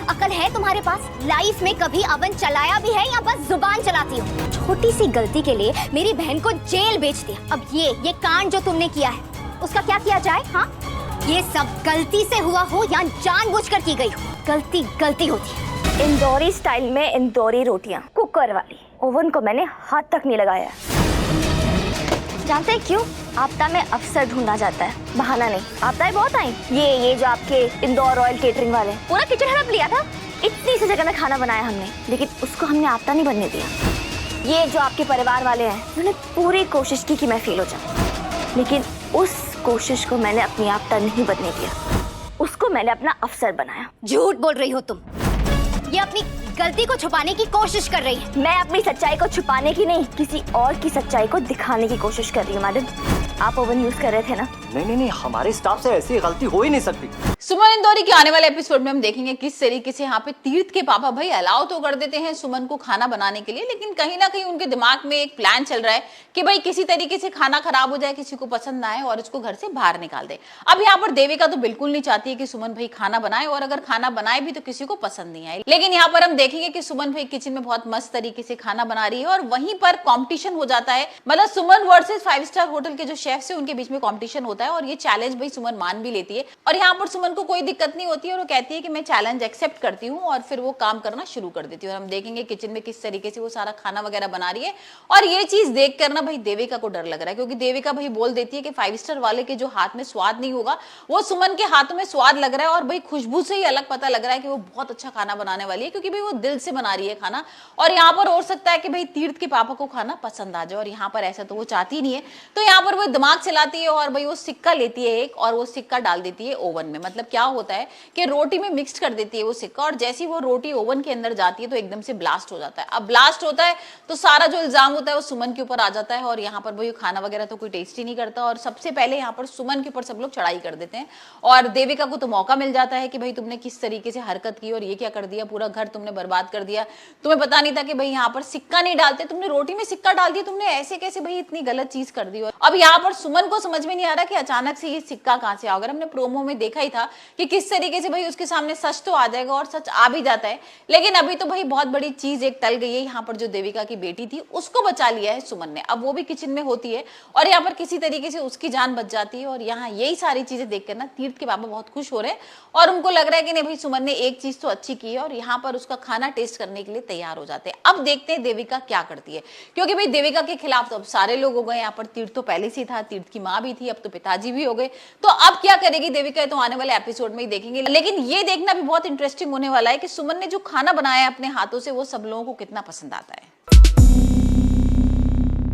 अकल है तुम्हारे पास? लाइफ में कभी अवन चलाया भी है या बस जुबान चलाती हो? छोटी सी गलती के लिए मेरी बहन को जेल भेज दिया। अब ये कांड जो तुमने किया है उसका क्या किया जाए? हाँ, ये सब गलती से हुआ हो या जानबूझकर की गई हो, गलती गलती होती है। इंदौरी स्टाइल में इंदौरी रोटियां, कुकर वाली। ओवन को मैंने हाथ तक नहीं लगाया। जानते हैं क्यों? आपदा में अफसर ढूंढा जाता है, बहाना नहीं। आपदाएं बहुत आई। ये जो आपके इंदौर रॉयल केटरिंग वाले, पूरा किचन हड़प लिया था। इतनी सी जगह में खाना बनाया हमने, लेकिन उसको हमने आपदा नहीं बनने दिया। ये जो आपके परिवार वाले हैं, उन्होंने पूरी कोशिश की कि मैं फेल हो जाऊं, लेकिन उस कोशिश को मैंने अपनी आपदा नहीं बनने दिया, उसको मैंने अपना अफसर बनाया। झूठ बोल रही हो तुम। ये अपनी गलती को छुपाने की कोशिश कर रही है। मैं अपनी सच्चाई को छुपाने की नहीं, किसी और की सच्चाई को दिखाने की कोशिश कर रही हूँ। मैडम, आप ओवन यूज कर रहे थे ना? नहीं, हमारे स्टाफ से ऐसी गलती हो ही नहीं सकती। सुमन इंदौरी के आने वाले एपिसोड में हम देखेंगे किस तरीके से यहाँ पे तीर्थ के पापा भाई अलाउ तो कर देते हैं सुमन को खाना बनाने के लिए, लेकिन कहीं ना कहीं उनके दिमाग में एक प्लान चल रहा है कि भाई किसी तरीके से खाना खराब हो जाए, किसी को पसंद ना आए और उसको घर से बाहर निकाल दे। अब यहाँ पर देविका तो बिल्कुल नहीं चाहती है कि सुमन भाई खाना बनाए, और अगर खाना बनाए भी तो किसी को पसंद नहीं आए। लेकिन यहाँ पर हम देखेंगे कि सुमन भाई किचन में बहुत मस्त तरीके से खाना बना रही है और वहीं पर कॉम्पिटिशन हो जाता है। मतलब सुमन वर्सेस 5 स्टार होटल के जो शेफ्स है उनके बीच में कॉम्पिटिशन होता है और ये चैलेंज भाई सुमन मान भी लेती है। और यहाँ पर सुमन को कोई दिक्कत नहीं होती है और वो कहती है कि मैं चैलेंज एक्सेप्ट करती हूँ, और फिर वो काम करना शुरू कर देती है। और हम देखेंगे किचन में किस तरीके से वो सारा खाना वगैरह बना रही है। और ये चीज देख कर ना भाई देविका को डर लग रहा है, क्योंकि देविका भाई बोल देती है कि 5 स्टार वाले के जो हाथ में स्वाद नहीं होगा वो सुमन के हाथों में स्वाद लग रहा है। और भाई खुशबू से ही अलग पता लग रहा है कि वो बहुत अच्छा खाना बनाने वाली है, क्योंकि भाई वो दिल से बना रही है खाना। और यहाँ पर हो सकता है कि भाई तीर्थ के पापा को खाना पसंद आ जाए, और यहाँ पर ऐसा तो वो चाहती नहीं है। तो यहाँ पर वो दिमाग चलाती है और भाई वो सिक्का लेती है एक, और वो सिक्का डाल देती है ओवन में। मतलब क्या होता है कि रोटी में मिक्स कर देती है वो सिक्का, और जैसी वो रोटी ओवन के अंदर जाती है तो एकदम से ब्लास्ट हो जाता है। अब ब्लास्ट होता है तो सारा जो इल्जाम होता है वो सुमन के ऊपर आ जाता है, और यहाँ पर भाई खाना वगैरह तो कोई टेस्ट ही नहीं करता। और सबसे पहले यहाँ पर सुमन के ऊपर सब लोग चढ़ाई कर देते हैं, और देविका को तो मौका मिल जाता है कि भाई तुमने किस तरीके से हरकत की और ये क्या कर दिया, पूरा घर तुमने बर्बाद कर दिया। तुम्हें पता नहीं था कि भाई यहाँ पर सिक्का नहीं डालते, तुमने रोटी में सिक्का डाल दिया, तुमने ऐसे कैसे भाई इतनी गलत चीज कर दी। अब यहाँ पर सुमन को समझ में नहीं आ रहा कि अचानक से ये सिक्का कहां से आ गया। हमने प्रोमो में देखा ही था कि किस तरीके से भाई उसके सामने सच तो आ जाएगा, और सच आ भी जाता है। लेकिन अभी तो भाई बहुत बड़ी चीज एक टल गई है। यहाँ पर जो देविका की बेटी थी उसको बचा लिया है सुमन ने, अब वो भी किचन में होती है और यहाँ पर किसी तरीके से उसकी जान बच जाती है। और यहाँ यही सारी चीजें देखकर ना तीर्थ के पापा बहुत खुश हो रहे हैं, और उनको लग रहा है कि नहीं भाई सुमन ने एक चीज तो अच्छी की है, और यहाँ पर उसका खाना टेस्ट करने के लिए तैयार हो जाते हैं। अब देखते हैं देविका क्या करती है, क्योंकि भाई देविका के खिलाफ तो अब सारे लोग हो गए। यहाँ पर तीर्थ तो पहले से था, तीर्थ की माँ भी थी, अब तो पिताजी भी हो गए। तो अब क्या करेगी देविका, तो आने वाले एपिसोड में ही देखेंगे। लेकिन ये देखना भी बहुत इंटरेस्टिंग होने वाला है कि सुमन ने जो खाना बनाया है अपने हाथों से वो सब लोगों को कितना पसंद आता है।